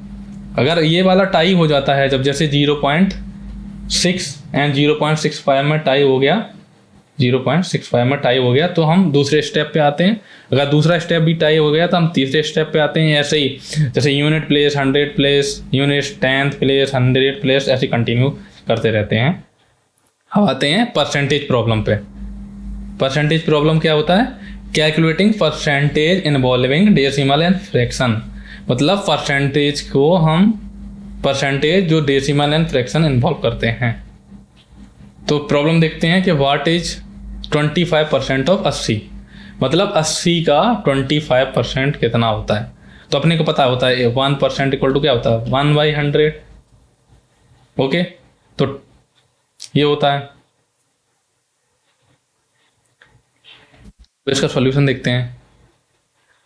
अगर ये वाला टाई हो जाता है, जब जैसे 0.6 एंड 0.65 में टाई हो गया, 0.65 में टाई हो गया, तो हम दूसरे स्टेप पे आते हैं। अगर दूसरा स्टेप भी टाई हो गया तो हम तीसरे स्टेप पे आते हैं। ऐसे ही जैसे unit place 100 place, unit 10th place 100 place, ऐसे कंटिन्यू करते रहते हैं। अब आते हैं परसेंटेज प्रॉब्लम पे। परसेंटेज प्रॉब्लम क्या होता है, calculating percentage involving decimal and fraction. मतलब परसेंटेज को हम, परसेंटेज जो डेसिमल एंड फ्रैक्शन इन्वॉल्व करते हैं। तो प्रॉब्लम देखते हैं कि व्हाट इज 25% ऑफ 80, मतलब 80 का 25% कितना होता है। तो अपने को पता होता है 1% इक्वल टू क्या होता है 1/100। ओके, तो ये होता है। तो इसका सॉल्यूशन देखते हैं।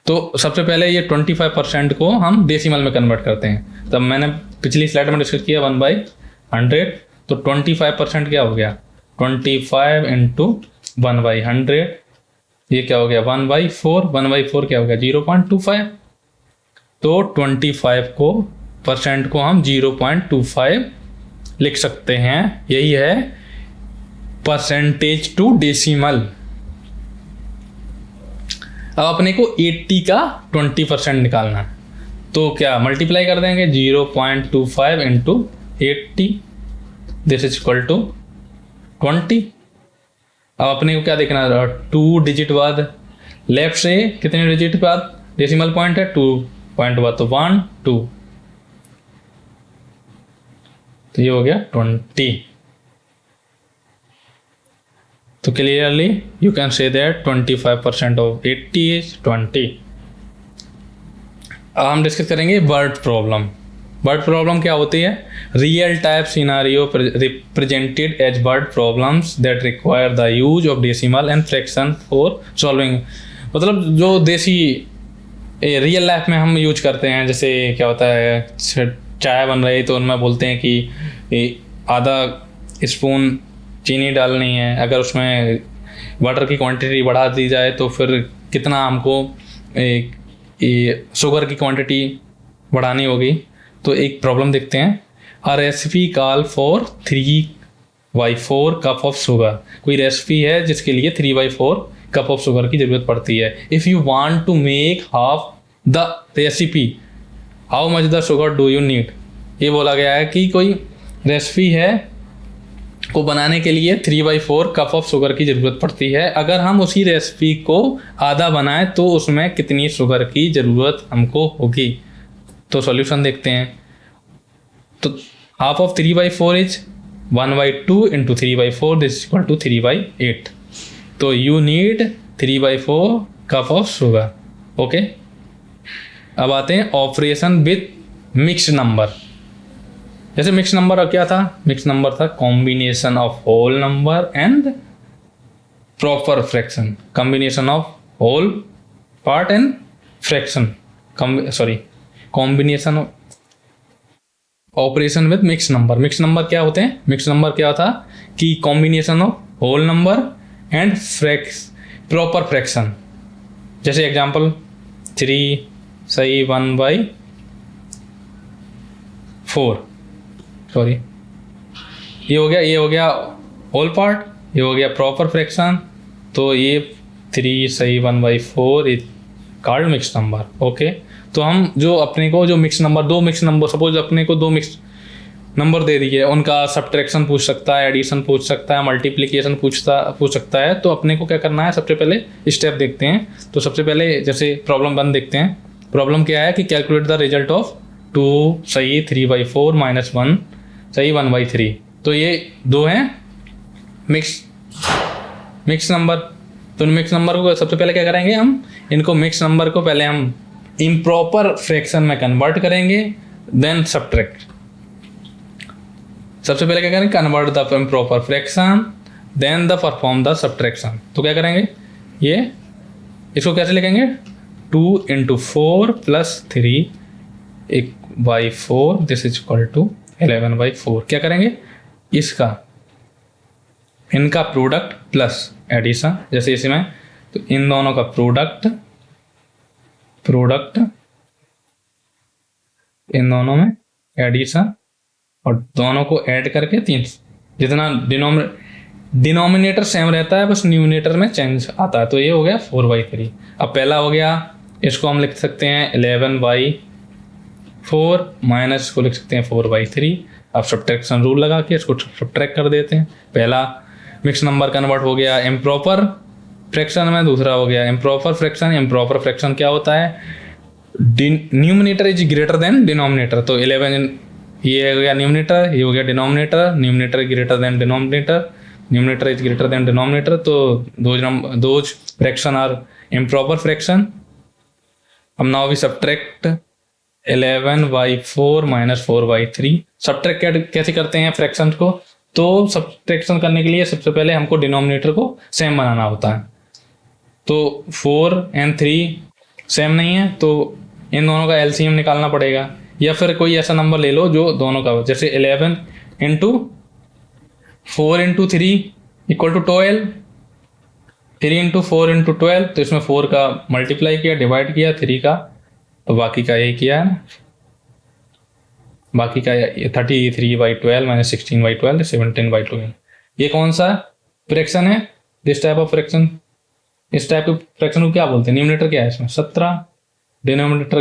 तो सबसे पहले ये 25% को हम डेसिमल में कन्वर्ट करते हैं। तब मैंने पिछली स्लाइड में डिस्कस किया 1/100, तो 25% क्या हो गया 25 इंटू 1/100, ये क्या हो गया 1/4, 1/4 क्या हो गया 0.25। तो 25 को परसेंट को हम 0.25 लिख सकते हैं। यही है परसेंटेज टू डेसिमल। अब अपने को 80 का 20% निकालना है, तो क्या मल्टीप्लाई कर देंगे 0.25 into 80, this is equal to 20। अब अपने को क्या देखना है 2 डिजिट बाद, लेफ्ट से कितने डिजिट बाद डेसिमल पॉइंट है 2 पॉइंट बाद, तो 1 2, तो ये हो गया 20। तो clearly you can say that 25% of 80 is 20। अब हम डिस्कस करेंगे वर्ड प्रॉब्लम। वर्ड प्रॉब्लम क्या होती है, real type scenario represented as word problems that require the use of decimal and fraction for solving. मतलब जो देसी रियल लाइफ में हम यूज करते हैं, जैसे क्या होता है चाय बन रही तो उनमें बोलते हैं कि आधा स्पून चीनी डालनी है, अगर उसमें वाटर की क्वांटिटी बढ़ा दी जाए तो फिर कितना हमको शुगर की क्वांटिटी बढ़ानी होगी। तो एक प्रॉब्लम देखते हैं, a recipe call for 3/4 cup of sugar. कोई रेसिपी है जिसके लिए 3/4 कप ऑफ शुगर की ज़रूरत पड़ती है। If you want to make half the recipe how much the sugar do you need. ये बोला गया है कि कोई रेसिपी है को बनाने के लिए 3/4 कप ऑफ शुगर की ज़रूरत पड़ती है। अगर हम उसी रेसिपी को आधा बनाएं तो उसमें कितनी शुगर की ज़रूरत हमको होगी। तो सॉल्यूशन देखते हैं। तो half of 3/4 is 1/2 into 3/4, this equal to 3/8। तो you need 3/4 cup of sugar. Okay, अब आते हैं ऑपरेशन विथ मिक्स्ड नंबर। जैसे मिक्स नंबर क्या था, मिक्स नंबर था combination of whole number and proper fraction, combination of whole part and fraction, combination of operation with mix number. Mix number क्या होते हैं, मिक्स नंबर क्या था कि combination of whole number and proper fraction. जैसे example 3 सही 1/4, sorry ये हो गया होल पार्ट, ये हो गया प्रॉपर फ्रैक्शन। तो ये 3 सही 1/4 is called mix number. Okay, तो हम जो अपने को जो मिक्स नंबर, दो मिक्स नंबर, सपोज अपने को दो मिक्स नंबर दे दिए, उनका सब्ट्रैक्शन पूछ सकता है, एडिशन पूछ सकता है, मल्टीप्लिकेशन पूछ सकता है। तो अपने को क्या करना है, सबसे पहले स्टेप देखते हैं। तो सबसे पहले जैसे प्रॉब्लम 1 देखते हैं। प्रॉब्लम क्या है कि कैलकुलेट द रिजल्ट ऑफ 2 सही 3/4 माइनस 1 सही 1/3। तो ये दो हैं मिक्स नंबर। तो मिक्स नंबर को सबसे पहले क्या करेंगे, हम इनको मिक्स नंबर को पहले हम इम्प्रॉपर फ्रैक्शन में कन्वर्ट करेंगे, देन सब्ट्रैक्ट। सबसे पहले क्या करेंगे, convert the improper fraction, then the perform the subtraction. तो क्या करेंगे, ये इसको कैसे लिखेंगे, 2 × 4 + 3/4 दिस इज इक्वल टू 11/4। क्या करेंगे, इनका प्रोडक्ट प्लस एडिशन, जैसे इसमें तो इन दोनों का प्रोडक्ट इन दोनों में एडिशन, और दोनों को ऐड करके 3, जितना डिनोमिनेटर सेम रहता है बस न्यूमिनेटर में चेंज आता है। तो ये हो गया 4/3। अब पहला हो गया, इसको हम लिख सकते हैं 11/4 माइनस इसको लिख सकते हैं 4/3। अब सब्ट्रैक्शन रूल लगा के इसको सब्ट्रैक्ट कर देते हैं। पहला मिक्स नंबर कन्वर्ट हो गया इम्प्रॉपर फ्रैक्शन में, दूसरा हो गया इम्प्रॉपर फ्रैक्शन। इम्प्रॉपर फ्रैक्शन क्या होता है, numerator is greater than denominator. तो 11 ये हो गया न्यूमिनेटर, ये हो गया denominator. Numerator greater than denominator, numerator is greater than denominator. तो those fraction are improper fraction. अब now we subtract 11/4 minus 4/3। Subtract कैसे करते हैं फ्रैक्शन को, तो सब्ट्रैक्शन करने के लिए सबसे पहले हमको डिनोमिनेटर को सेम बनाना होता है। तो 4 और 3 सेम नहीं है, तो इन दोनों का एलसीएम निकालना पड़ेगा, या फिर कोई ऐसा नंबर ले लो जो दोनों का हो, जैसे 11 × 4 × 3 इक्वल टू 12, 3 × 4 × 12। तो इसमें 4 का मल्टीप्लाई किया, डिवाइड किया 3 का, तो बाकी का यही किया है ना, बाकी का 33/12 माइनस 16/12 17/12। ये कौन सा फ्रैक्शन है, दिस टाइप ऑफ फ्रैक्शन, इस टाइप के फ्रैक्शन को क्या बोलते हैं, न्यूमिनेटर क्या है इसमें 17, डिनोमिनेटर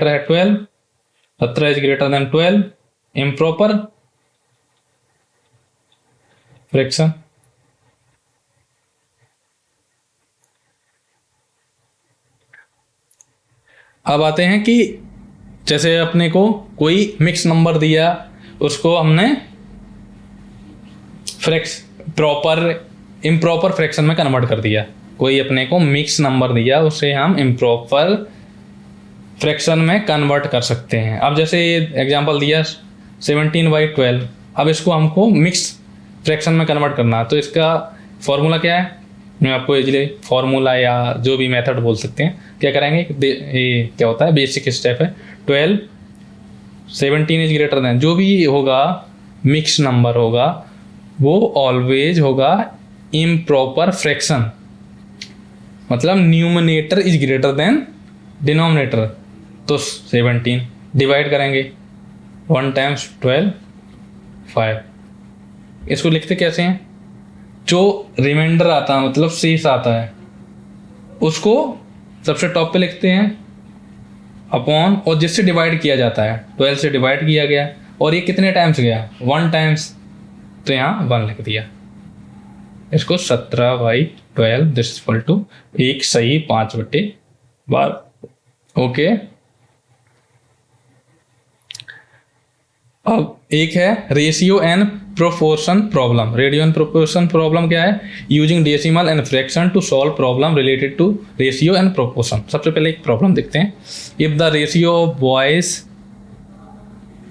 है 12, 17 is greater then 12, improper fraction. अब आते हैं कि जैसे अपने को कोई मिक्स नंबर दिया, उसको हमने इम्प्रॉपर फ्रैक्शन में कन्वर्ट कर दिया। कोई अपने को मिक्स नंबर दिया, उसे हम इम्प्रॉपर फ्रैक्शन में कन्वर्ट कर सकते हैं। अब जैसे ये एग्जांपल दिया 17/12, अब इसको हमको मिक्स फ्रैक्शन में कन्वर्ट करना है। तो इसका फॉर्मूला क्या है, मैं आपको इजीली फॉर्मूला या जो भी मेथड बोल सकते हैं। क्या करेंगे, ये क्या होता है, बेसिक स्टेप है 12, 17 इज ग्रेटर देन, जो भी होगा मिक्स नंबर होगा वो ऑलवेज होगा इम्प्रॉपर फ्रैक्शन, मतलब numerator is greater than denominator. तो 17 डिवाइड करेंगे 1 × 12 5। इसको लिखते कैसे हैं, जो रिमाइंडर आता है मतलब शेष आता है उसको सबसे टॉप पे लिखते हैं अपॉन, और जिससे डिवाइड किया जाता है 12 से डिवाइड किया गया, और ये कितने टाइम्स गया 1 टाइम्स, तो यहाँ 1 लिख दिया। इसको 17/12 दिस इक्वल टू 1 सही 5/12। ओके, अब एक है ratio and proportion problem. Radio and proportion problem क्या है, using decimal and fraction to solve problem related to ratio and proportion. सबसे पहले एक प्रॉब्लम देखते हैं, if the ratio of boys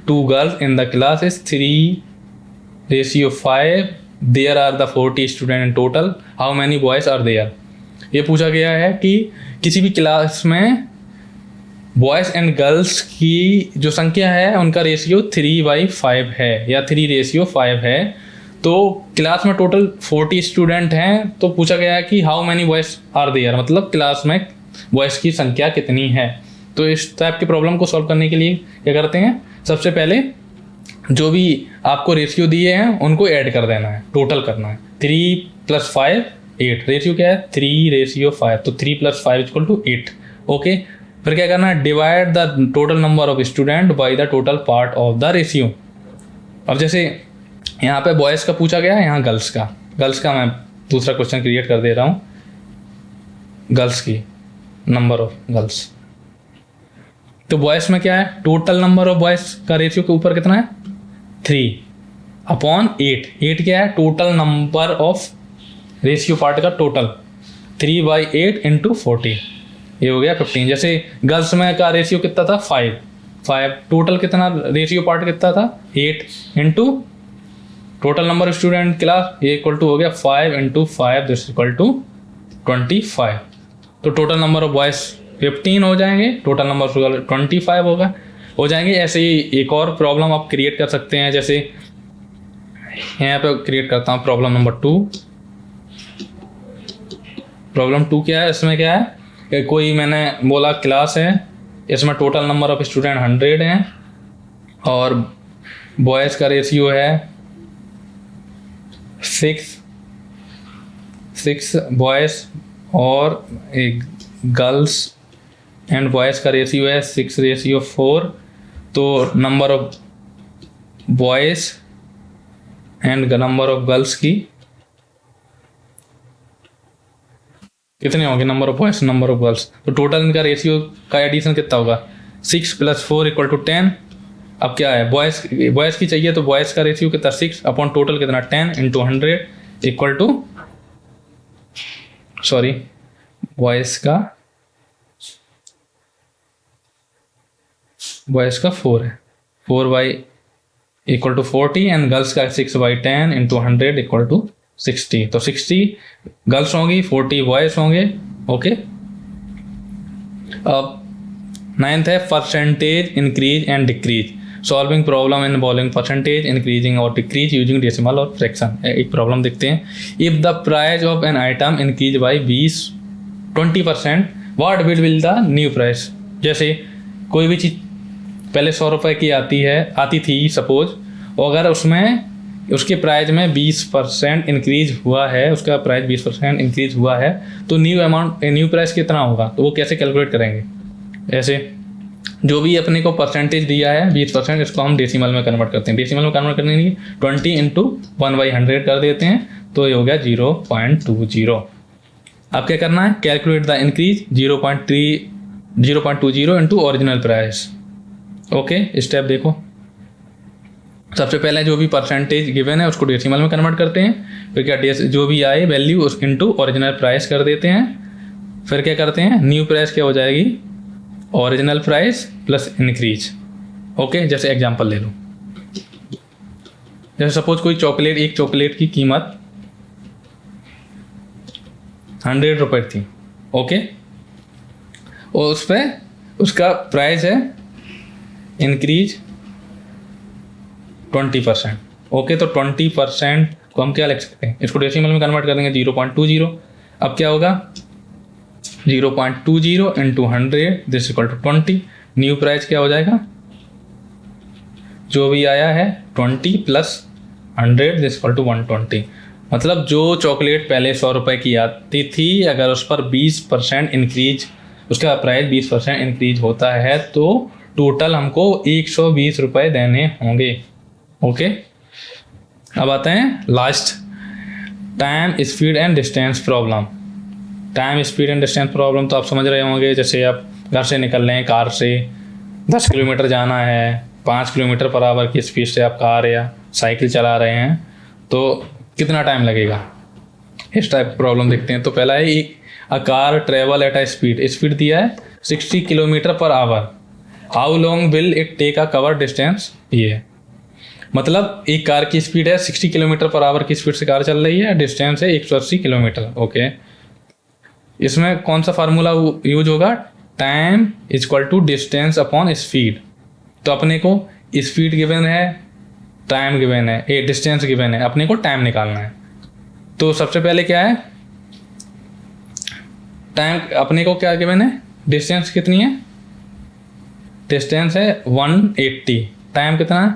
to girls in the class is 3:5, there are the 40 student in total, how many boys are there. ये पूछा गया है कि किसी भी क्लास में बॉयज़ एंड गर्ल्स की जो संख्या है उनका रेशियो 3/5 है या 3:5 है। तो क्लास में टोटल 40 स्टूडेंट हैं, तो पूछा गया है कि how many boys are there, मतलब क्लास में बॉयज़ की संख्या कितनी है। तो इस टाइप की प्रॉब्लम को सॉल्व करने के लिए क्या करते हैं, सबसे पहले जो भी आपको रेशियो दिए हैं उनको ऐड कर देना है, टोटल करना है। 3 + 5 8, रेशियो क्या है 3:5, तो 3 + 5 = 8। ओके, फिर क्या करना है, divide the total number of student by the total part of the ratio. अब जैसे यहाँ पे बॉयज़ का पूछा गया है, यहाँ गर्ल्स का मैं दूसरा क्वेश्चन क्रिएट कर दे रहा हूँ, गर्ल्स की नंबर ऑफ गर्ल्स। तो बॉयज़ में क्या है, टोटल नंबर ऑफ बॉयज़ का रेशियो के ऊपर कितना है 3/8। 8 क्या है, total number of ratio part का टोटल, 3/8 इंटू 40, ये हो गया 15। जैसे गर्ल्स में का रेशियो कितना था 5, टोटल कितना रेशियो पार्ट कितना था 8 into total number of student class, ये इक्वल टू हो गया 5 इंटू 5, दिस इक्वल टू 25। तो टोटल नंबर ऑफ बॉयज़ 15 हो जाएंगे, टोटल नंबर ऑफ गर्ल 25 हो जाएंगे। ऐसे ही एक और प्रॉब्लम आप क्रिएट कर सकते हैं, जैसे यहाँ पे क्रिएट करता हूँ प्रॉब्लम नंबर 2। प्रॉब्लम 2 क्या है, इसमें क्या है कि कोई मैंने बोला क्लास है, इसमें टोटल नंबर ऑफ स्टूडेंट 100 हैं और बॉयज़ का रेशियो है 6 बॉयज़ और एक गर्ल्स एंड बॉयज़ का रेशियो है 6:4। तो number of boys and number of girls की कितने होंगे, number of boys number of girls, तो टोटल इनका रेशियो का एडिशन कितना होगा 6 + 4 = 10। अब क्या है, बॉयज़ की चाहिए, तो बॉयज़ का रेशियो कितना 6 अपॉन टोटल कितना 10 into 100 equal to, sorry boys का 4 है, 4/40 एंड गर्ल्स का 6/10 इंटू 100 इक्वल टू 60। तो 60 गर्ल्स होंगी, 40 बॉयज़ होंगे। ओके, अब 9th है percentage increase and decrease, solving problem involving percentage increasing और डिक्रीज यूजिंग डेसिमल और फ्रैक्शन। एक प्रॉब्लम देखते हैं, if the price of an item increase by 20% what will the new price. जैसे कोई भी चीज़ पहले 100 रुपये की आती थी सपोज, और अगर उसमें उसके प्राइस में 20% इंक्रीज हुआ है, उसका प्राइस 20% इंक्रीज हुआ है, तो न्यू प्राइस कितना होगा, तो वो कैसे कैलकुलेट करेंगे। ऐसे जो भी अपने को परसेंटेज दिया है 20%, इसको हम डेसिमल में कन्वर्ट करते हैं। डेसिमल में कन्वर्ट करने के लिए 20 इंटू 1/100 कर देते हैं, तो ये हो गया 0.20। अब क्या करना है, calculate the increase 0.20 into original price. Okay, step देखो, सबसे पहले जो भी परसेंटेज गिवन है उसको डेसिमल में कन्वर्ट करते हैं, फिर क्या जो भी आए वैल्यू उस इंटू ओरिजिनल प्राइस कर देते हैं, फिर क्या करते हैं न्यू प्राइस क्या हो जाएगी original price plus increase. Okay, जैसे एग्जांपल ले लो, जैसे सपोज कोई चॉकलेट, एक चॉकलेट की कीमत 100 रुपये थी। ओके, और उस पर उसका प्राइस है इंक्रीज 20%। ओके, तो 20% को हम क्या लिख सकते हैं, इसको डेसिमल में कन्वर्ट कर देंगे 0.20। अब क्या होगा 0.20 into 100 this equal to 20। New price क्या हो जाएगा, जो भी आया है 20 प्लस 100 दिस इक्वल टू 120। मतलब जो चॉकलेट पहले 100 रुपये की आती थी, अगर उस पर 20% इंक्रीज, उसका प्राइस 20% इंक्रीज होता है, तो टोटल हमको 120 रुपये देने होंगे। ओके, अब आते हैं last, time speed and distance problem. Time speed and distance problem तो आप समझ रहे होंगे, जैसे आप घर से निकल रहे हैं, कार से 10 किलोमीटर जाना है, 5 किलोमीटर पर आवर की स्पीड से आप कार या साइकिल चला रहे हैं, तो कितना टाइम लगेगा, इस टाइप की प्रॉब्लम देखते हैं। तो पहला है a car travel at a speed दिया है 60 kilometre per hour, how long will it take a cover distance. ये मतलब एक कार की स्पीड है 60 किलोमीटर पर आवर की स्पीड से कार चल रही है, डिस्टेंस है 180 किलोमीटर। ओके, इसमें कौन सा फार्मूला यूज होगा, time is equal to distance upon speed. तो अपने को स्पीड गिवन है, टाइम गिवन है, ए डिस्टेंस गिवन है, अपने को टाइम निकालना है। तो सबसे पहले क्या है, टाइम अपने को क्या गिवन है, डिस्टेंस कितनी है, डिस्टेंस है 180, टाइम कितना है,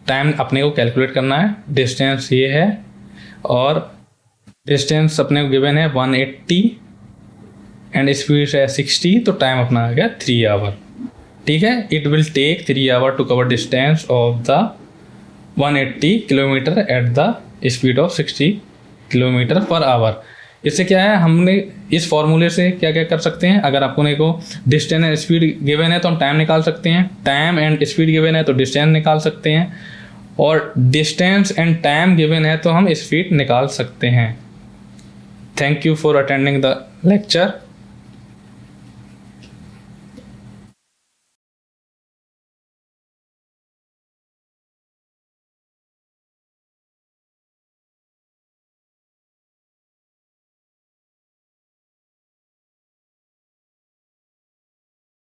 टाइम अपने को कैलकुलेट करना है, डिस्टेंस ये है और डिस्टेंस अपने को गिवन है 180 एंड स्पीड है 60, तो टाइम अपना आ गया 3 आवर। ठीक है, it will take 3 hour to cover distance of the 180 kilometre at the speed of 60 kilometre per hour. इससे क्या है, हमने इस फॉर्मूले से क्या क्या कर सकते हैं, अगर आपको ने को डिस्टेंस एंड स्पीड गिवन है तो हम टाइम निकाल सकते हैं, टाइम एंड स्पीड गिवन है तो डिस्टेंस निकाल सकते हैं, और डिस्टेंस एंड टाइम गिवन है तो हम स्पीड निकाल सकते हैं। Thank you for attending the lecture.